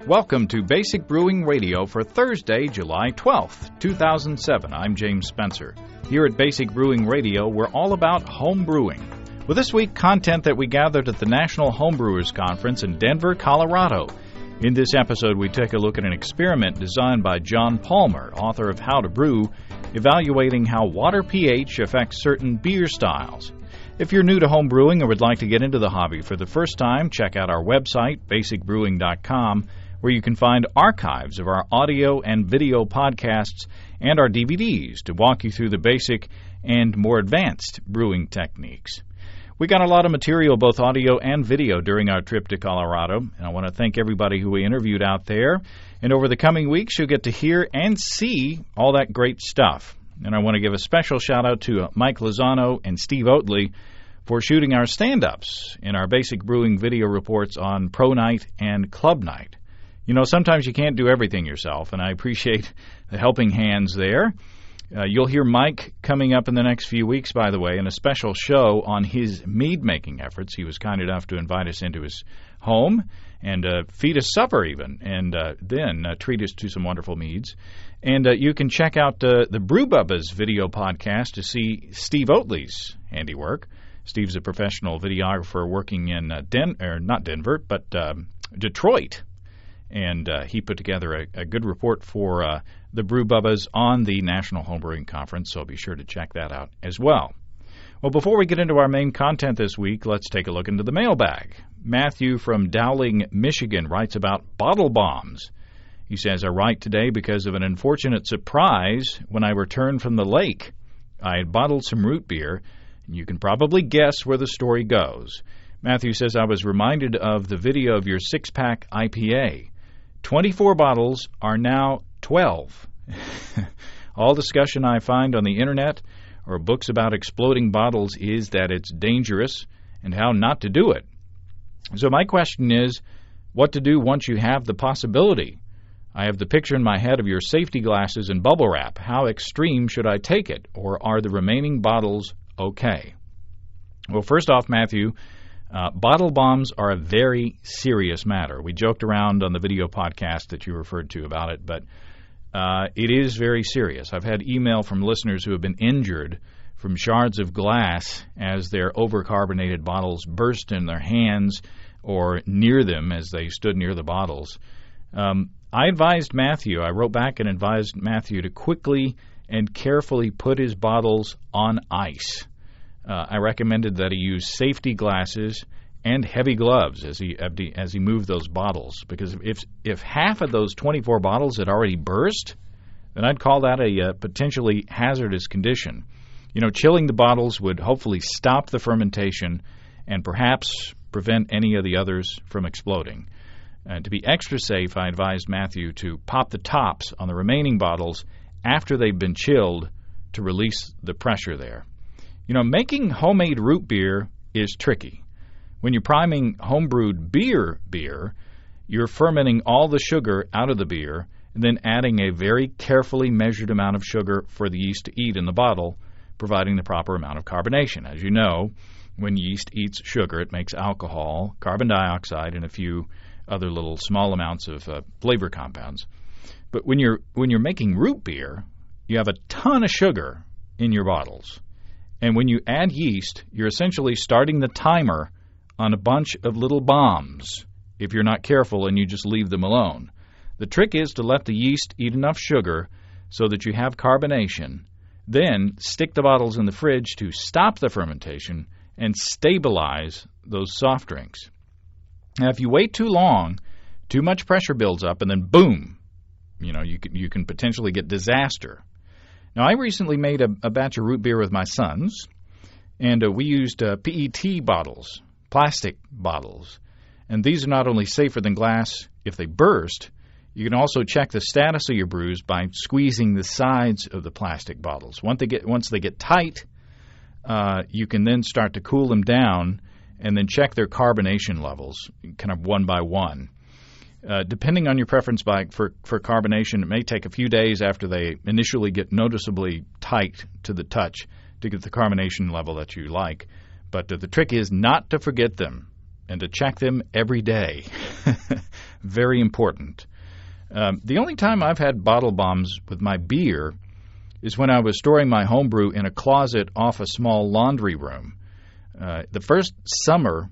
Welcome to Basic Brewing Radio for Thursday, July 12th, 2007. I'm James Spencer. Here at Basic Brewing Radio, we're all about home brewing. Well, this week, content that we gathered at the National Homebrewers Conference in Denver, Colorado. In this episode, we take a look at an experiment designed by John Palmer, author of How to Brew, evaluating how water pH affects certain beer styles. If you're new to home brewing or would like to get into the hobby for the first time, check out our website, basicbrewing.com, where you can find archives of our audio and video podcasts and our DVDs to walk you through the basic and more advanced brewing techniques. We got a lot of material, both audio and video, during our trip to Colorado, and I want to thank everybody who we interviewed out there. And over the coming weeks, you'll get to hear and see all that great stuff. And I want to give a special shout-out to Mike Lozano and Steve Oatley for shooting our stand-ups in our Basic Brewing video reports on Pro Night and Club Night. You know, sometimes you can't do everything yourself, and I appreciate the helping hands there. You'll hear Mike coming up in the next few weeks, by the way, in a special show on his mead-making efforts. He was kind enough to invite us into his home and feed us supper even, and then treat us to some wonderful meads. And you can check out the Brew Bubba's video podcast to see Steve Oatley's handiwork. Steve's a professional videographer working in Detroit. And he put together a good report for the Brew Bubbas on the National Homebrewing Conference, so be sure to check that out as well. Well, before we get into our main content this week, let's take a look into the mailbag. Matthew from Dowling, Michigan, writes about bottle bombs. He says, I write today because of an unfortunate surprise when I returned from the lake. I had bottled some root beer, and you can probably guess where the story goes. Matthew says, I was reminded of the video of your six-pack IPA. 24 bottles are now 12. All discussion I find on the internet or books about exploding bottles is that it's dangerous and how not to do it. So my question is, what to do once you have the possibility? I have the picture in my head of your safety glasses and bubble wrap. How extreme should I take it, or are the remaining bottles okay? Well, first off, Matthew, bottle bombs are a very serious matter. We joked around on the video podcast that you referred to about it, but it is very serious. I've had email from listeners who have been injured from shards of glass as their overcarbonated bottles burst in their hands or near them as they stood near the bottles. I wrote back and advised Matthew to quickly and carefully put his bottles on ice. I recommended that he use safety glasses and heavy gloves as he moved those bottles, because if half of those 24 bottles had already burst, then I'd call that a potentially hazardous condition. You know, chilling the bottles would hopefully stop the fermentation and perhaps prevent any of the others from exploding. To be extra safe, I advised Matthew to pop the tops on the remaining bottles after they've been chilled to release the pressure there. You know, making homemade root beer is tricky. When you're priming homebrewed beer, you're fermenting all the sugar out of the beer and then adding a very carefully measured amount of sugar for the yeast to eat in the bottle, providing the proper amount of carbonation. As you know, when yeast eats sugar, it makes alcohol, carbon dioxide, and a few other little small amounts of flavor compounds. But when you're making root beer, you have a ton of sugar in your bottles. And when you add yeast, you're essentially starting the timer on a bunch of little bombs if you're not careful and you just leave them alone. The trick is to let the yeast eat enough sugar so that you have carbonation, then stick the bottles in the fridge to stop the fermentation and stabilize those soft drinks. Now, if you wait too long, too much pressure builds up, and then boom, you can potentially get disaster. Now, I recently made a batch of root beer with my sons, and we used PET bottles, plastic bottles. And these are not only safer than glass if they burst, you can also check the status of your brews by squeezing the sides of the plastic bottles. Once they get tight, you can then start to cool them down and then check their carbonation levels kind of one by one. Depending on your preference for carbonation, it may take a few days after they initially get noticeably tight to the touch to get the carbonation level that you like. But the trick is not to forget them. and to check them every day. Very important. The only time I've had bottle bombs with my beer is when I was storing my homebrew in a closet off a small laundry room. The first summer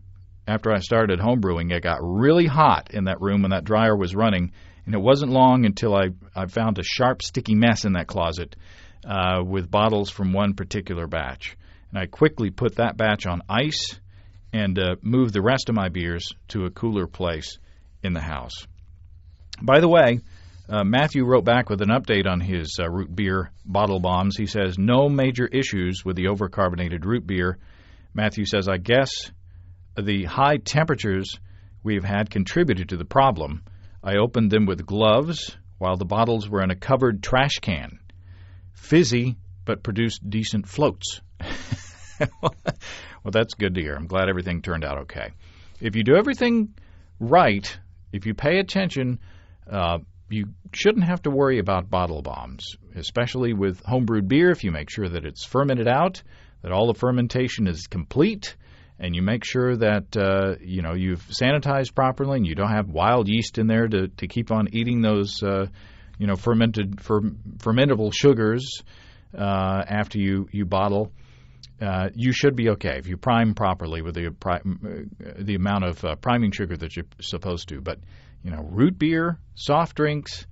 after I started homebrewing, it got really hot in that room when that dryer was running, and it wasn't long until I found a sharp, sticky mess in that closet with bottles from one particular batch. And I quickly put that batch on ice and moved the rest of my beers to a cooler place in the house. By the way, Matthew wrote back with an update on his root beer bottle bombs. He says, no major issues with the overcarbonated root beer. Matthew says, I guess the high temperatures we've had contributed to the problem. I opened them with gloves while the bottles were in a covered trash can. Fizzy, but produced decent floats. Well, that's good to hear. I'm glad everything turned out okay. If you do everything right, if you pay attention, you shouldn't have to worry about bottle bombs, especially with homebrewed beer. If you make sure that it's fermented out, that all the fermentation is complete, and you make sure that you've sanitized properly and you don't have wild yeast in there to keep on eating those fermentable sugars after you bottle, you should be okay if you prime properly with the amount of priming sugar that you're supposed to. But root beer, soft drinks,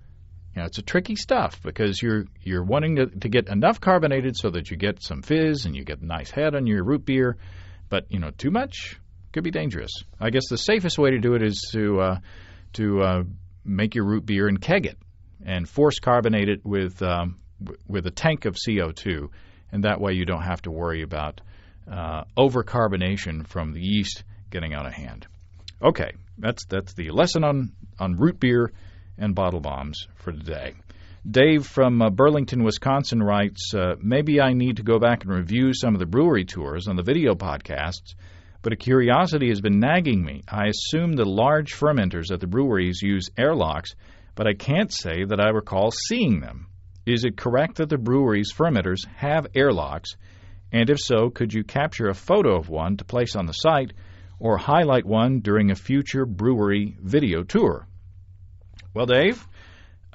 it's a tricky stuff because you're wanting to get enough carbonated so that you get some fizz and you get a nice head on your root beer. But, too much could be dangerous. I guess the safest way to do it is to make your root beer and keg it and force carbonate it with a tank of CO2. And that way you don't have to worry about overcarbonation from the yeast getting out of hand. Okay, that's the lesson on root beer and bottle bombs for today. Dave from Burlington, Wisconsin writes, maybe I need to go back and review some of the brewery tours on the video podcasts, but a curiosity has been nagging me. I assume the large fermenters at the breweries use airlocks, but I can't say that I recall seeing them. Is it correct that the breweries' fermenters have airlocks? And if so, could you capture a photo of one to place on the site or highlight one during a future brewery video tour? Well, Dave,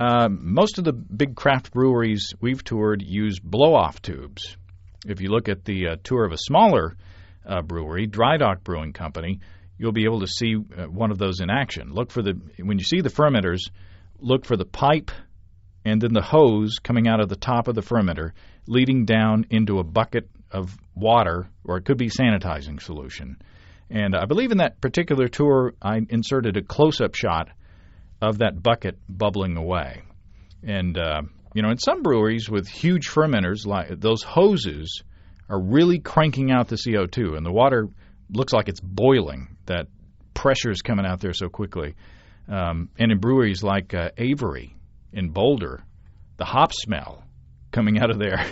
most of the big craft breweries we've toured use blow-off tubes. If you look at the tour of a smaller brewery, Dry Dock Brewing Company, you'll be able to see one of those in action. When you see the fermenters, look for the pipe and then the hose coming out of the top of the fermenter leading down into a bucket of water, or it could be sanitizing solution. And I believe in that particular tour, I inserted a close-up shot of that bucket bubbling away. And, in some breweries with huge fermenters, like those hoses are really cranking out the CO2, and the water looks like it's boiling. That pressure is coming out there so quickly. And in breweries like Avery in Boulder, the hop smell coming out of there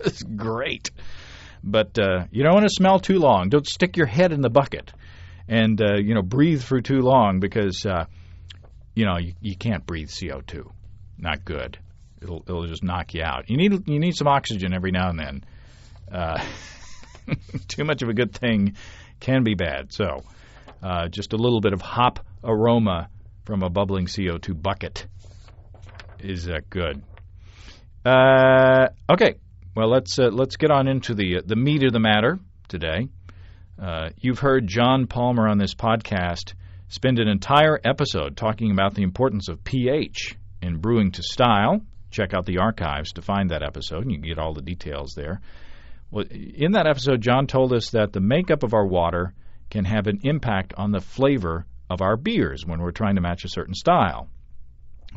is great. But you don't want to smell too long. Don't stick your head in the bucket and, breathe for too long because you can't breathe CO2. Not good. It'll just knock you out. You need some oxygen every now and then. Too much of a good thing can be bad. So just a little bit of hop aroma from a bubbling CO2 bucket is good. Okay. Well, let's get on into the meat of the matter today. You've heard John Palmer on this podcast spend an entire episode talking about the importance of pH in brewing to style. Check out the archives to find that episode, and you can get all the details there. Well, in that episode, John told us that the makeup of our water can have an impact on the flavor of our beers when we're trying to match a certain style.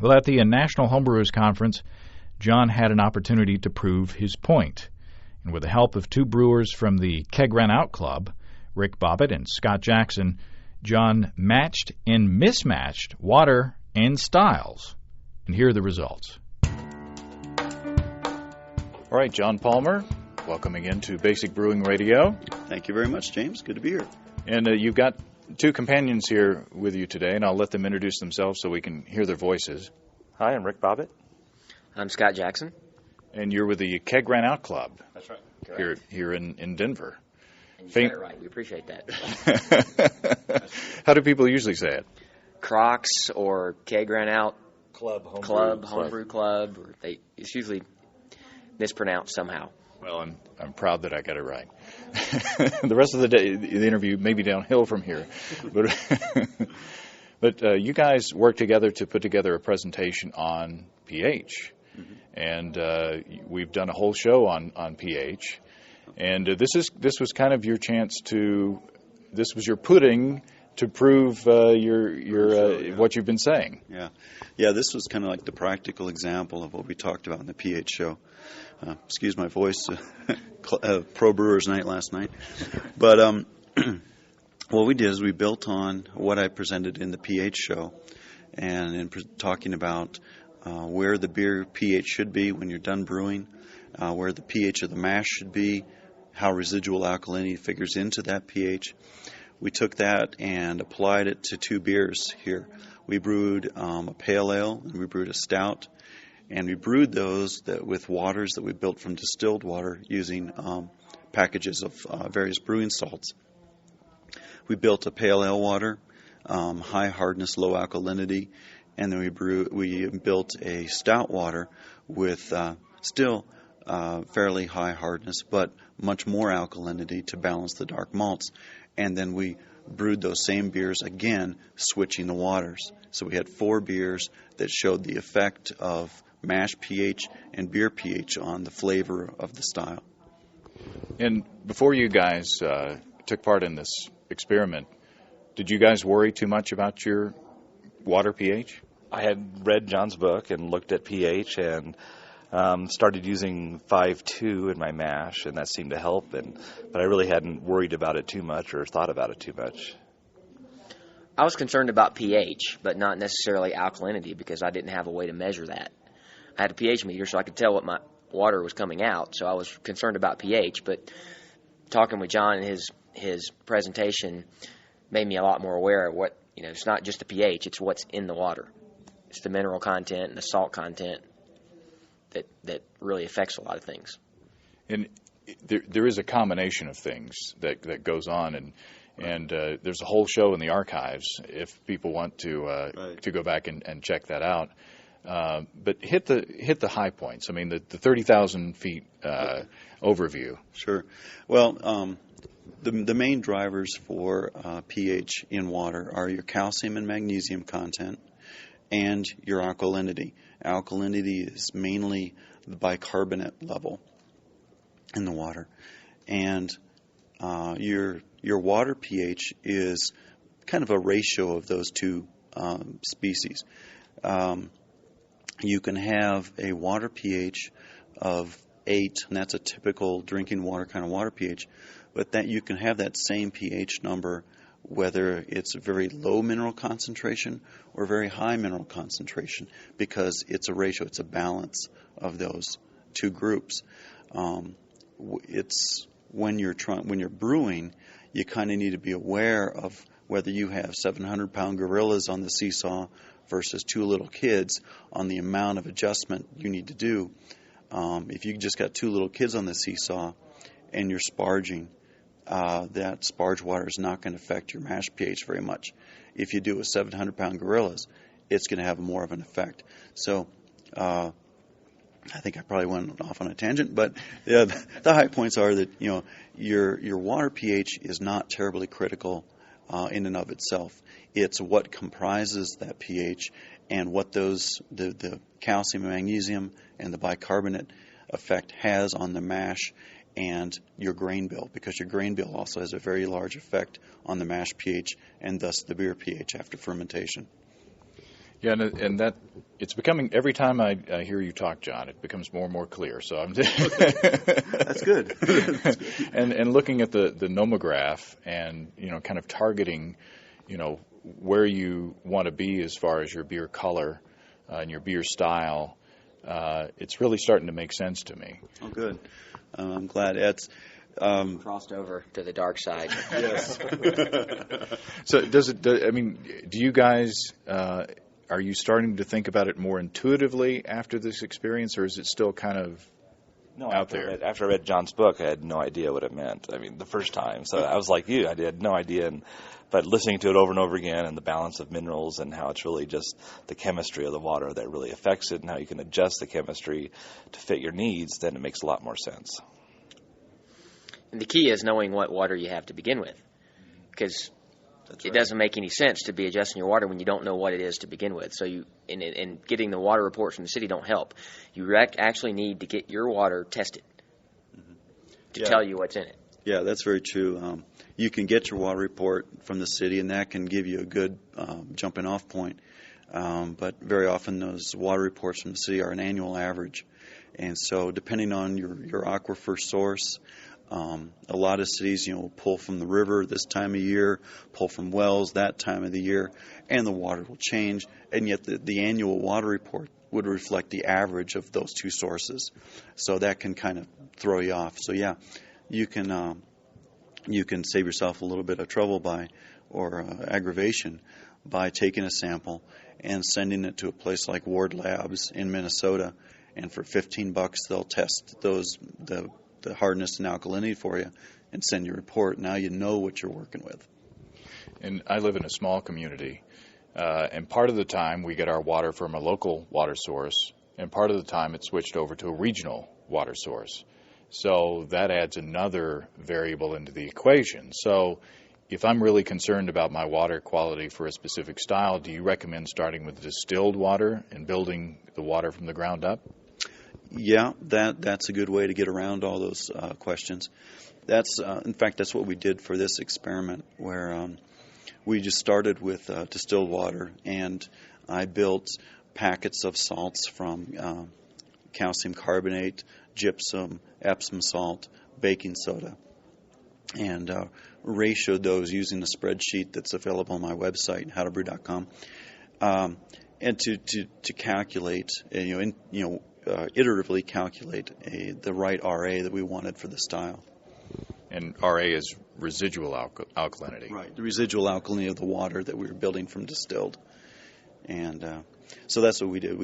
Well, at the National Homebrewers Conference, John had an opportunity to prove his point. And with the help of two brewers from the Keg Ran Out Club, Rick Bobbitt and Scott Jackson, John matched and mismatched water and styles. And here are the results. All right, John Palmer, welcome again to Basic Brewing Radio. Thank you very much, James. Good to be here. And you've got two companions here with you today, and I'll let them introduce themselves so we can hear their voices. Hi, I'm Rick Bobbitt. I'm Scott Jackson. And you're with the Keg Ran Out Club. That's right. Here in Denver. And you got it right. We appreciate that. How do people usually say it? Crocs or Keg Ran Out Homebrew Club, or it's usually mispronounced somehow. Well, I'm proud that I got it right. The rest of the day, the interview may be downhill from here, but you guys work together to put together a presentation on pH, and we've done a whole show on pH, and this was kind of your chance this was your pudding to prove what you've been saying. Yeah. This was kind of like the practical example of what we talked about in the pH show. Excuse my voice, pro brewers night last night. But what we did is we built on what I presented in the pH show, and in talking about where the beer pH should be when you're done brewing, where the pH of the mash should be, how residual alkalinity figures into that pH. We took that and applied it to two beers here. We brewed a pale ale and we brewed a stout, and we brewed those with waters that we built from distilled water using packages of various brewing salts. We built a pale ale water, high hardness, low alkalinity, and then we built a stout water with still fairly high hardness, but much more alkalinity to balance the dark malts. And then we brewed those same beers again, switching the waters. So we had 4 beers that showed the effect of mash pH and beer pH on the flavor of the style. And before you guys took part in this experiment, did you guys worry too much about your water pH? I had read John's book and looked at pH and started using 5.2 in my mash, and that seemed to help. But I really hadn't worried about it too much or thought about it too much. I was concerned about pH, but not necessarily alkalinity, because I didn't have a way to measure that. I had a pH meter, so I could tell what my water was coming out, so I was concerned about pH. But talking with John and his presentation made me a lot more aware of what, it's not just the pH, it's what's in the water. It's the mineral content and the salt content that really affects a lot of things. And there is a combination of things that goes on, and there's a whole show in the archives if people want to go back and check that out. But hit the high points. I mean, the 30,000 feet overview. Sure. Well, the main drivers for pH in water are your calcium and magnesium content and your alkalinity. Alkalinity is mainly the bicarbonate level in the water, and your water pH is kind of a ratio of those two species. You can have a water pH of 8, and that's a typical drinking water kind of water pH, but that you can have that same pH number whether it's a very low mineral concentration or very high mineral concentration, because it's a ratio, it's a balance of those two groups. It's when you're brewing, you kind of need to be aware of whether you have 700-pound gorillas on the seesaw versus 2 little kids on the amount of adjustment you need to do. If you just got 2 little kids on the seesaw and you're sparging, that sparge water is not going to affect your mash pH very much. If you do with 700-pound gorillas, it's going to have more of an effect. So I think I probably went off on a tangent, but the high points are that your water pH is not terribly critical in and of itself. It's what comprises that pH and what the calcium and magnesium and the bicarbonate effect has on the mash and your grain bill, because your grain bill also has a very large effect on the mash pH and thus the beer pH after fermentation. Yeah, and that it's becoming, every time I hear you talk, John, it becomes more and more clear. So I'm That's good. and looking at the nomograph and kind of targeting where you want to be as far as your beer color and your beer style, it's really starting to make sense to me. Oh, good. I'm glad. It's crossed over to the dark side. Yes. So do you guys, are you starting to think about it more intuitively after this experience, or is it still kind of out there. After I read John's book, I had no idea what it meant. I mean, the first time. So I was like you. I had no idea. But listening to it over and over again, and the balance of minerals, and how it's really just the chemistry of the water that really affects it, and how you can adjust the chemistry to fit your needs, then it makes a lot more sense. And the key is knowing what water you have to begin with, because it doesn't make any sense to be adjusting your water when you don't know what it is to begin with. So and getting the water reports from the city don't help. You actually need to get your water tested to tell you what's in it. Yeah, that's very true. You can get your water report from the city, and that can give you a good jumping off point. But very often those water reports from the city are an annual average. And so depending on your aquifer source, a lot of cities, will pull from the river this time of year, pull from wells that time of the year, and the water will change. And yet the annual water report would reflect the average of those two sources. So that can kind of throw you off. So yeah, you can save yourself a little bit of trouble or aggravation by taking a sample and sending it to a place like Ward Labs in Minnesota, and for $15 they'll test the hardness and alkalinity for you and send you a report. Now you know what you're working with. And I live in a small community, and part of the time we get our water from a local water source, and part of the time it's switched over to a regional water source. So that adds another variable into the equation. So if I'm really concerned about my water quality for a specific style, do you recommend starting with distilled water and building the water from the ground up? Yeah, that's a good way to get around all those questions. In fact, that's what we did for this experiment, where we just started with distilled water, and I built packets of salts from calcium carbonate, gypsum, Epsom salt, baking soda, and ratioed those using the spreadsheet that's available on my website, howtobrew.com, and to calculate, iteratively calculate the right RA that we wanted for the style. And RA is residual alkalinity. Right, the residual alkalinity of the water that we were building from distilled. And so that's what we did.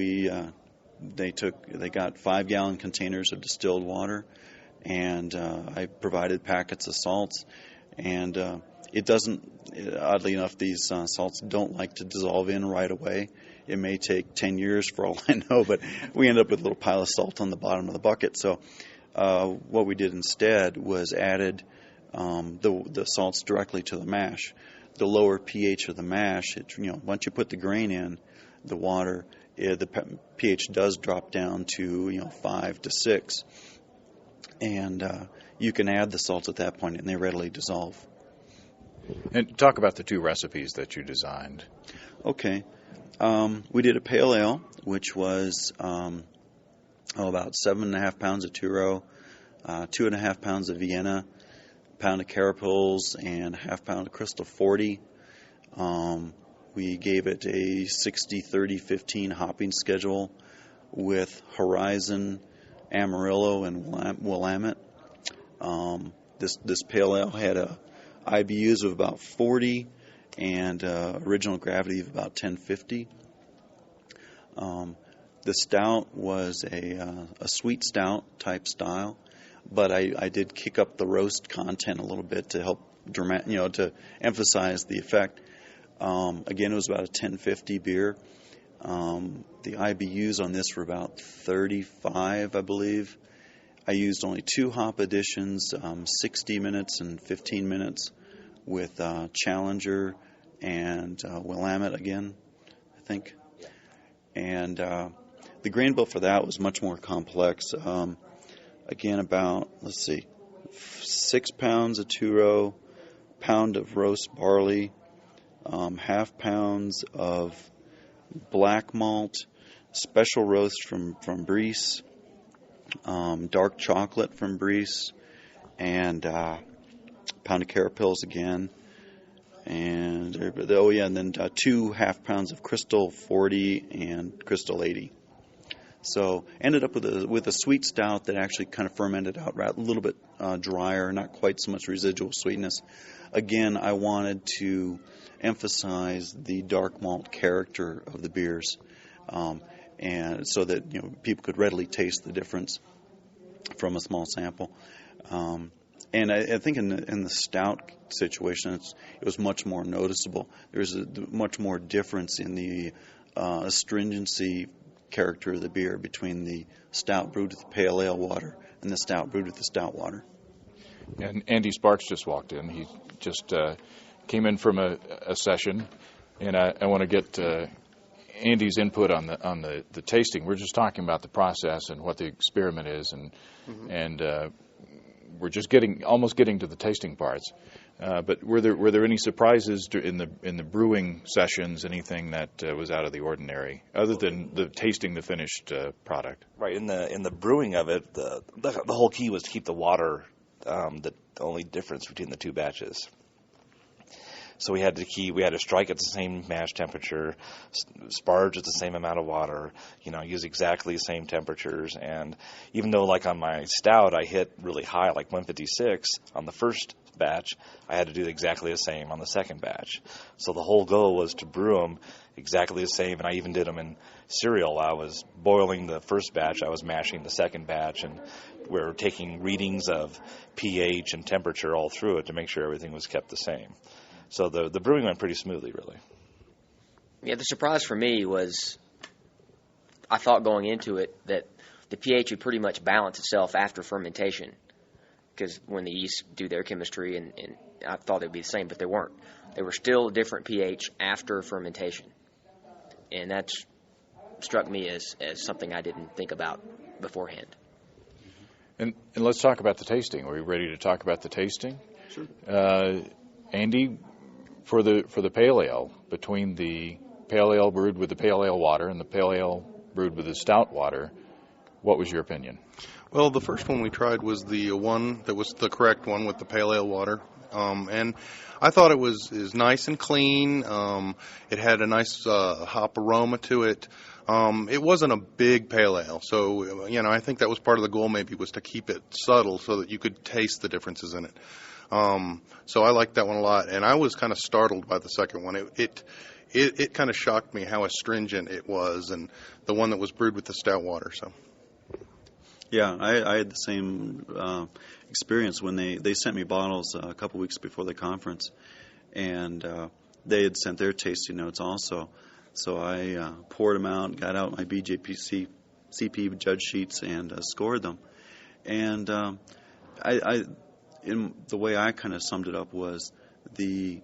They got 5-gallon containers of distilled water, and I provided packets of salts, and oddly enough, these salts don't like to dissolve in right away. It may take 10 years for all I know, but we end up with a little pile of salt on the bottom of the bucket. So what we did instead was added the salts directly to the mash. The lower pH of the mash, once you put the grain in, the water, the pH does drop down to 5 to 6, and you can add the salts at that point, and they readily dissolve. And talk about the two recipes that you designed. Okay. We did a pale ale, which was about 7.5 pounds of Turo, 2.5 pounds of Vienna, a pound of Carapils, and a half pound of Crystal 40. We gave it a 60-30-15 hopping schedule with Horizon, Amarillo, and Willamette. This pale ale had IBUs of about 40 and original gravity of about 1050. The stout was a sweet stout type style, but I did kick up the roast content a little bit to help to emphasize the effect. Again, it was about a 1050 beer. The IBUs on this were about 35, I believe. I used only 2 hop additions, 60 minutes and 15 minutes with Challenger and Willamette again, I think. And the grain bill for that was much more complex. Again, about, 6 pounds of Turo, pound of roast barley, half pounds of black malt, special roast from Brice, dark chocolate from Brice, and pound of Carapils again, and then 2 half pounds of Crystal 40 and Crystal 80. So ended up with a sweet stout that actually kind of fermented out a little bit drier, not quite so much residual sweetness. Again, I wanted to emphasize the dark malt character of the beers, and so that people could readily taste the difference. from a small sample. And I think in the stout situation, it was much more noticeable. There's a much more difference in the astringency character of the beer between the stout brewed with the pale ale water and the stout brewed with the stout water. And Andy Sparks just walked in. He just came in from a session, and I want to get Andy's input on the tasting. We're just talking about the process and what the experiment is, and we're just almost getting to the tasting parts. But were there any surprises in the brewing sessions? Anything that was out of the ordinary, other than the tasting the finished product? Right, in the brewing of it, the whole key was to keep the water the only difference between the two batches. So we had to strike at the same mash temperature, sparge at the same amount of water, use exactly the same temperatures. And even though, like on my stout, I hit really high, like 156 on the first batch, I had to do exactly the same on the second batch. So the whole goal was to brew them exactly the same, and I even did them in cereal. I was boiling the first batch, I was mashing the second batch, and we're taking readings of pH and temperature all through it to make sure everything was kept the same. So the brewing went pretty smoothly, really. Yeah, the surprise for me was I thought going into it that the pH would pretty much balance itself after fermentation, because when the yeast do their chemistry, and I thought it would be the same, but they weren't. They were still different pH after fermentation. And that struck me as something I didn't think about beforehand. And let's talk about the tasting. Are we ready to talk about the tasting? Sure. Andy, for the pale ale, between the pale ale brewed with the pale ale water and the pale ale brewed with the stout water, what was your opinion? Well, the first one we tried was the one that was the correct one with the pale ale water. And I thought it was nice and clean. It had a nice hop aroma to it. It wasn't a big pale ale, so I think that was part of the goal. Maybe was to keep it subtle so that you could taste the differences in it. So I liked that one a lot, and I was kind of startled by the second one. It kind of shocked me how astringent it was, and the one that was brewed with the stout water. So. Yeah, I had the same experience when they sent me bottles a couple weeks before the conference, and they had sent their tasting notes also. So I poured them out, got out my BJPC CP judge sheets, and scored them. And in the way I kind of summed it up was the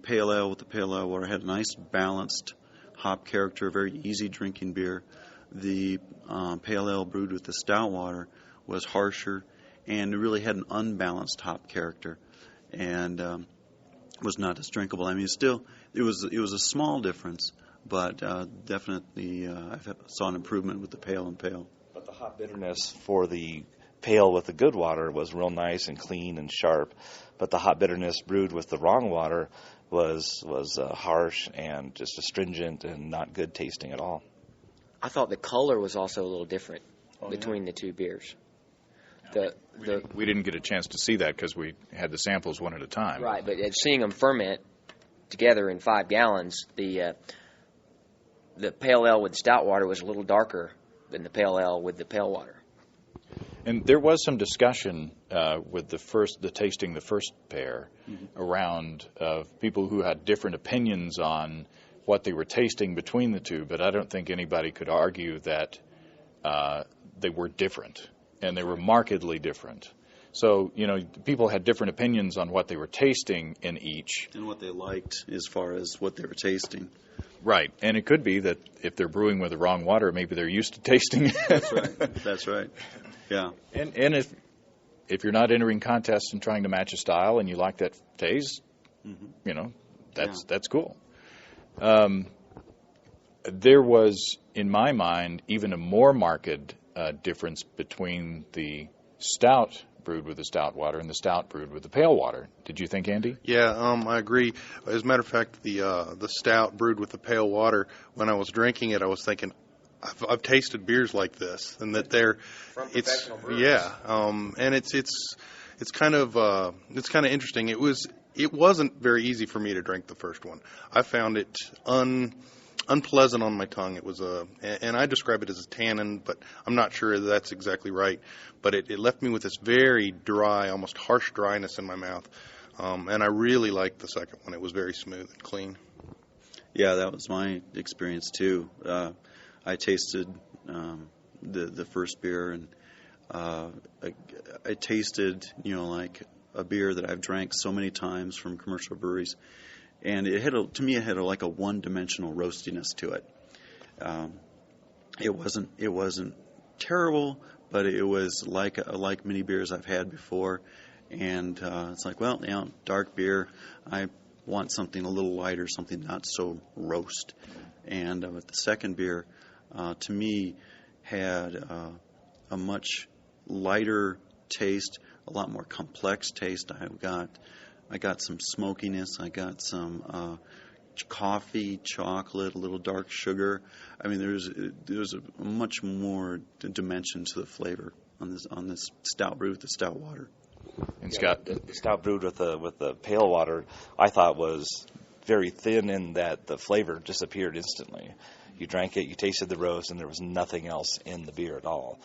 pale ale with the pale ale water had a nice balanced hop character, very easy drinking beer. The pale ale brewed with the stout water was harsher and really had an unbalanced hop character, and was not as drinkable. I mean, still, it was a small difference, but definitely I saw an improvement with the pale and pale. But the hop bitterness for the pale with the good water was real nice and clean and sharp, but the hop bitterness brewed with the wrong water was harsh and just astringent and not good tasting at all. I thought the color was also a little different between the two beers. We didn't get a chance to see that because we had the samples one at a time. Right, but seeing them ferment together in 5 gallons, the pale ale with stout water was a little darker than the pale ale with the pale water. And there was some discussion with the tasting the first pair around people who had different opinions on what they were tasting between the two, but I don't think anybody could argue that they were different, and they were markedly different. So, people had different opinions on what they were tasting in each. And what they liked as far as what they were tasting. Right, and it could be that if they're brewing with the wrong water, maybe they're used to tasting it. That's right. Yeah. And if you're not entering contests and trying to match a style and you like that taste, that's cool. There was, in my mind, even a more marked difference between the stout brewed with the stout water and the stout brewed with the pale water. Did you think, Andy? Yeah, I agree. As a matter of fact, the stout brewed with the pale water, when I was drinking it, I was thinking, I've tasted beers like this, and that and it's kind of interesting. It wasn't very easy for me to drink the first one. I found it unpleasant on my tongue. It was and I describe it as a tannin, but I'm not sure that's exactly right. But it left me with this very dry, almost harsh dryness in my mouth. And I really liked the second one. It was very smooth and clean. Yeah, that was my experience too. I tasted the first beer, and I tasted, like a beer that I've drank so many times from commercial breweries, and it had like a one-dimensional roastiness to it. It wasn't terrible, but it was like many beers I've had before, and it's like, well, dark beer. I want something a little lighter, something not so roast. And with the second beer, to me, had a much lighter taste, a lot more complex taste. I got some smokiness. I got some coffee, chocolate, a little dark sugar. I mean, there's a much more dimension to the flavor on this stout brewed with the stout water. And Scott, the stout brewed with the pale water, I thought was very thin in that the flavor disappeared instantly. You drank it, you tasted the roast, and there was nothing else in the beer at all.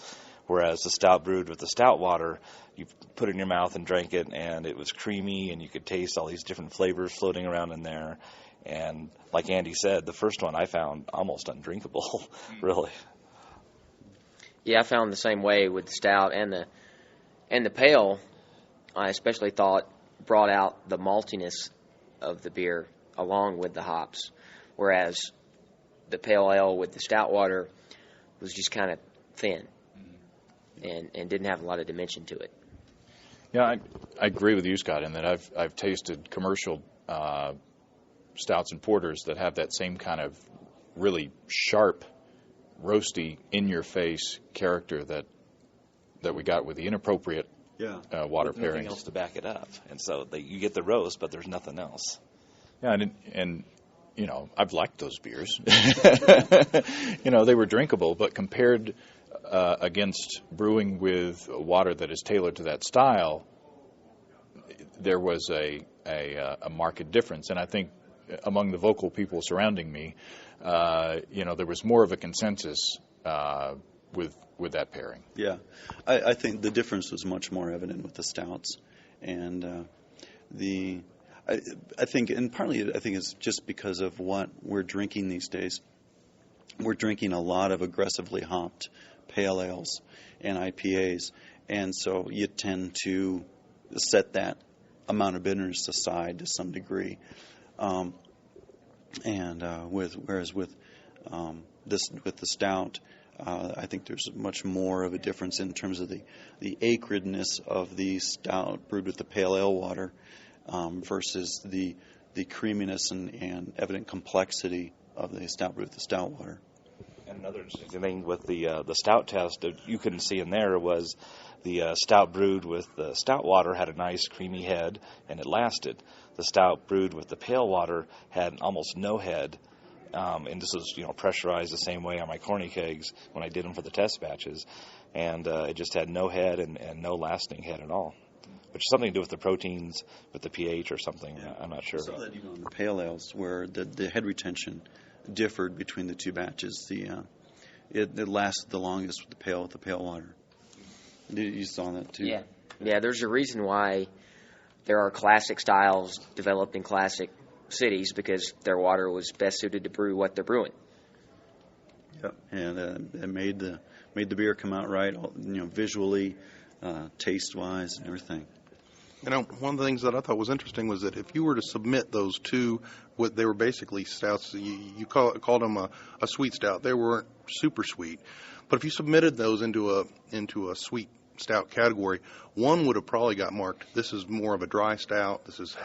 Whereas the stout brewed with the stout water, you put it in your mouth and drank it, and it was creamy, and you could taste all these different flavors floating around in there. And like Andy said, the first one I found almost undrinkable, really. Yeah, I found the same way with the stout and the pale. I especially thought brought out the maltiness of the beer along with the hops, whereas the pale ale with the stout water was just kind of thin and didn't have a lot of dimension to it. Yeah, I agree with you, Scott, in that I've tasted commercial stouts and porters that have that same kind of really sharp, roasty, in-your-face character that we got with the inappropriate water With pairings. nothing else to back it up, and so you get the roast, but there's nothing else. Yeah, and I've liked those beers. They were drinkable, but compared against brewing with water that is tailored to that style, there was a marked difference. And I think among the vocal people surrounding me, there was more of a consensus with that pairing. Yeah, I think the difference was much more evident with the stouts, and I think it's just because of what we're drinking these days. We're drinking a lot of aggressively hopped pale ales and IPAs, and so you tend to set that amount of bitterness aside to some degree. Whereas with the stout, I think there's much more of a difference in terms of the acridness of the stout brewed with the pale ale water versus the creaminess and evident complexity of the stout brewed with the stout water. And another interesting thing with the stout test that you couldn't see in there was the stout brewed with the stout water had a nice creamy head, and it lasted. The stout brewed with the pale water had almost no head, and this was pressurized the same way on my corny kegs when I did them for the test batches, and it just had no head and no lasting head at all, which is something to do with the proteins, with the pH or something. Yeah. I'm not sure. I saw that even on the pale ales where the head retention differed between the two batches. It lasted the longest with the pale water. You saw that too. Yeah. There's a reason why there are classic styles developed in classic cities, because their water was best suited to brew what they're brewing. Yep, and it made the beer come out right, visually, taste wise, and everything. One of the things that I thought was interesting was that if you were to submit those two, what they were basically stouts, you called them a sweet stout. They weren't super sweet, but if you submitted those into a sweet stout category, one would have probably got marked, this is more of a dry stout. This is,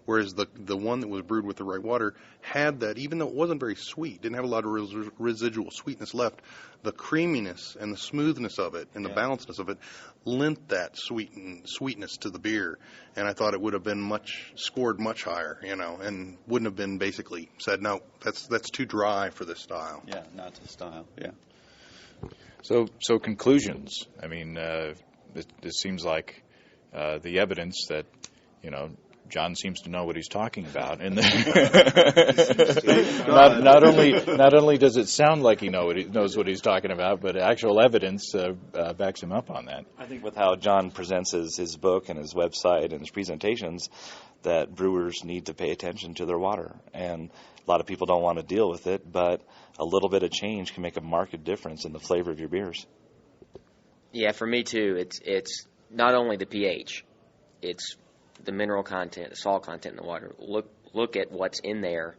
whereas the one that was brewed with the right water had that, even though it wasn't very sweet, didn't have a lot of residual sweetness left, the creaminess and the smoothness of it and the balancedness of it lent that sweetness to the beer. And I thought it would have been scored much higher, and wouldn't have been basically said, no, that's too dry for this style. Yeah, not to style, yeah. So conclusions. I mean, it seems like the evidence that John seems to know what he's talking about, and not only does it sound like he knows what he's talking about, but actual evidence backs him up on that. I think with how John presents his book and his website and his presentations, that brewers need to pay attention to their water, and a lot of people don't want to deal with it, but a little bit of change can make a marked difference in the flavor of your beers. Yeah, for me too. It's not only the pH, it's the mineral content, the salt content in the water. Look at what's in there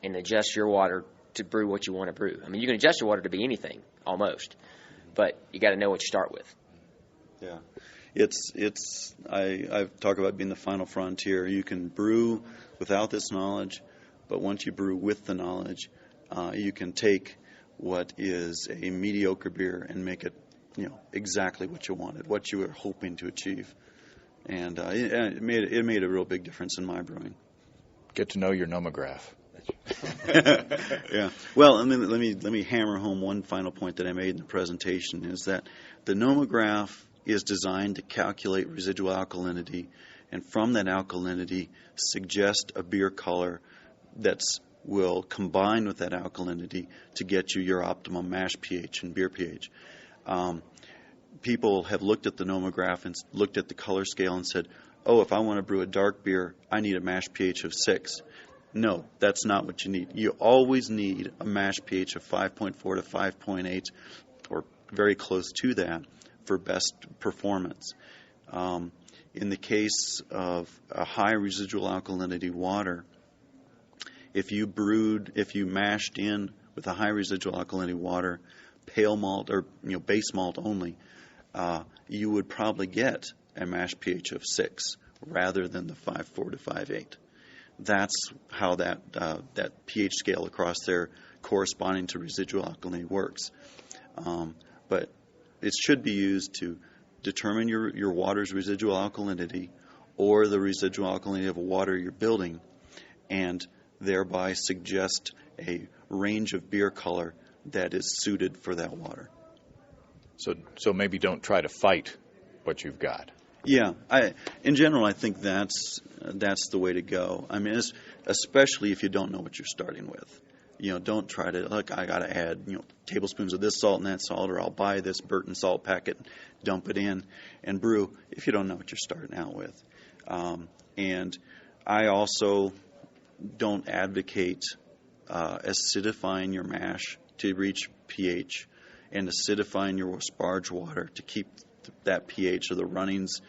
and adjust your water to brew what you want to brew. I mean, you can adjust your water to be anything, almost, but you got to know what you start with. Yeah. I talk about being the final frontier. You can brew without this knowledge, but once you brew with the knowledge, you can take what is a mediocre beer and make it, exactly what you wanted, what you were hoping to achieve. And it made a real big difference in my brewing. Get to know your nomograph. Yeah. Well, let me hammer home one final point that I made in the presentation, is that the nomograph is designed to calculate residual alkalinity, and from that alkalinity suggest a beer color that will combine with that alkalinity to get you your optimum mash pH and beer pH. People have looked at the nomograph and looked at the color scale and said, oh, if I want to brew a dark beer, I need a mash pH of 6. No, that's not what you need. You always need a mash pH of 5.4 to 5.8 or very close to that for best performance. In the case of a high residual alkalinity water, if you mashed in with a high residual alkalinity water, pale malt or base malt only, you would probably get a mash pH of 6 rather than the 5.4 to 5.8. That's how that pH scale across there corresponding to residual alkalinity works. But it should be used to determine your water's residual alkalinity or the residual alkalinity of a water you're building, and thereby suggest a range of beer color that is suited for that water. So maybe don't try to fight what you've got. Yeah, in general, I think that's the way to go. I mean, especially if you don't know what you're starting with. Don't try to, I got to add, tablespoons of this salt and that salt, or I'll buy this Burton salt packet, dump it in, and brew if you don't know what you're starting out with. And I also don't advocate acidifying your mash to reach pH and acidifying your sparge water to keep that pH or the runnings,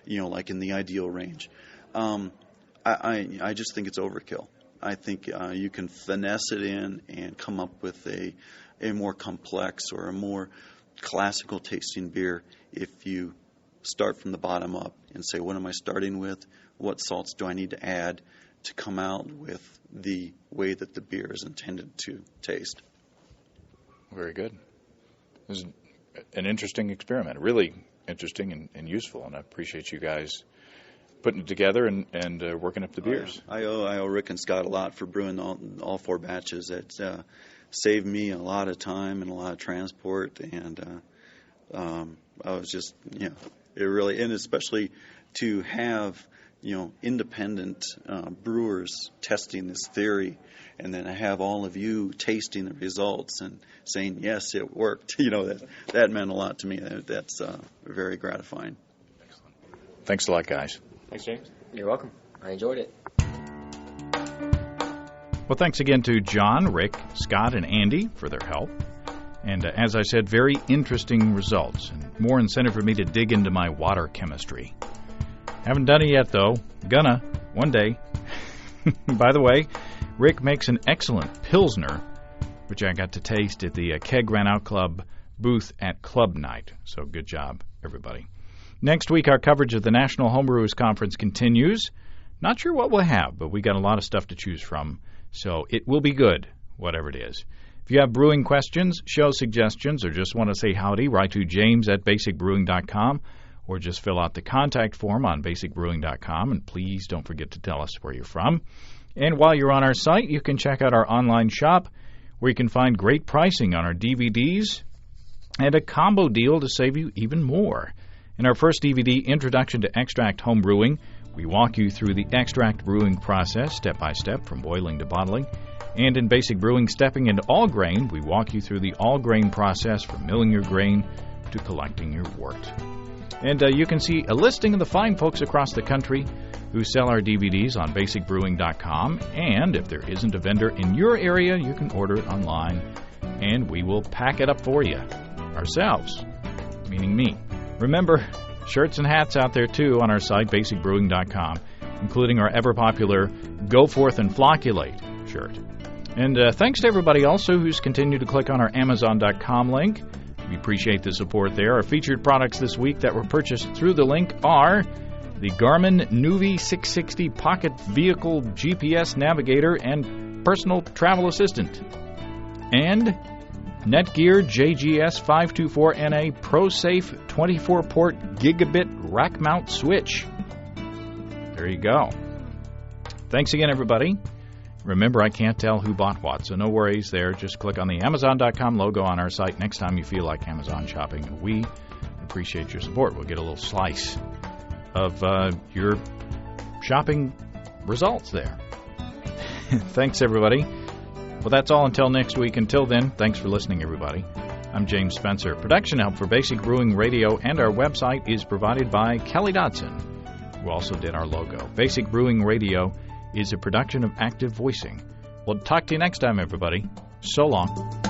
like in the ideal range. I just think it's overkill. I think you can finesse it in and come up with a more complex or a more classical tasting beer if you start from the bottom up and say, what am I starting with? What salts do I need to add to come out with the way that the beer is intended to taste? Very good. It was an interesting experiment, really interesting and useful, and I appreciate you guys putting it together and working up the beers. I owe Rick and Scott a lot for brewing all 4 batches. It saved me a lot of time and a lot of transport, and I was just, it really, and especially to have, independent brewers testing this theory, and then I have all of you tasting the results and saying, yes, it worked. That meant a lot to me. That's very gratifying. Excellent. Thanks a lot, guys. Thanks, James. You're welcome. I enjoyed it. Well, thanks again to John, Rick, Scott, and Andy for their help. And as I said, very interesting results, and more incentive for me to dig into my water chemistry. Haven't done it yet, though. Gonna, one day. By the way, Rick makes an excellent Pilsner, which I got to taste at the Keg Ran Out Club booth at Club Night. So good job, everybody. Next week, our coverage of the National Homebrewers Conference continues. Not sure what we'll have, but we got a lot of stuff to choose from. So it will be good, whatever it is. If you have brewing questions, show suggestions, or just want to say howdy, write to james@basicbrewing.com, or just fill out the contact form on basicbrewing.com, and please don't forget to tell us where you're from. And while you're on our site, you can check out our online shop, where you can find great pricing on our DVDs and a combo deal to save you even more. In our first DVD, Introduction to Extract Home Brewing, We walk you through the extract brewing process step by step from boiling to bottling. And in Basic Brewing, stepping into all grain, we walk you through the all grain process from milling your grain to collecting your wort. And you can see a listing of the fine folks across the country who sell our DVDs on basicbrewing.com. And if there isn't a vendor in your area, you can order it online, and we will pack it up for you ourselves, meaning me. Remember, shirts and hats out there, too, on our site, basicbrewing.com, including our ever-popular Go Forth and Flocculate shirt. And thanks to everybody also who's continued to click on our Amazon.com link. We appreciate the support there. Our featured products this week that were purchased through the link are the Garmin Nuvi 660 Pocket Vehicle GPS Navigator and Personal Travel Assistant, and Netgear JGS 524NA ProSafe 24-port Gigabit Rack Mount Switch. There you go. Thanks again, everybody. Remember, I can't tell who bought what, so no worries there. Just click on the Amazon.com logo on our site next time you feel like Amazon shopping, and we appreciate your support. We'll get a little slice of your shopping results there. Thanks, everybody. Well, that's all until next week. Until then, thanks for listening, everybody. I'm James Spencer. Production help for Basic Brewing Radio and our website is provided by Kelly Dodson, who also did our logo. Basic Brewing Radio is a production of Active Voicing. We'll talk to you next time, everybody. So long.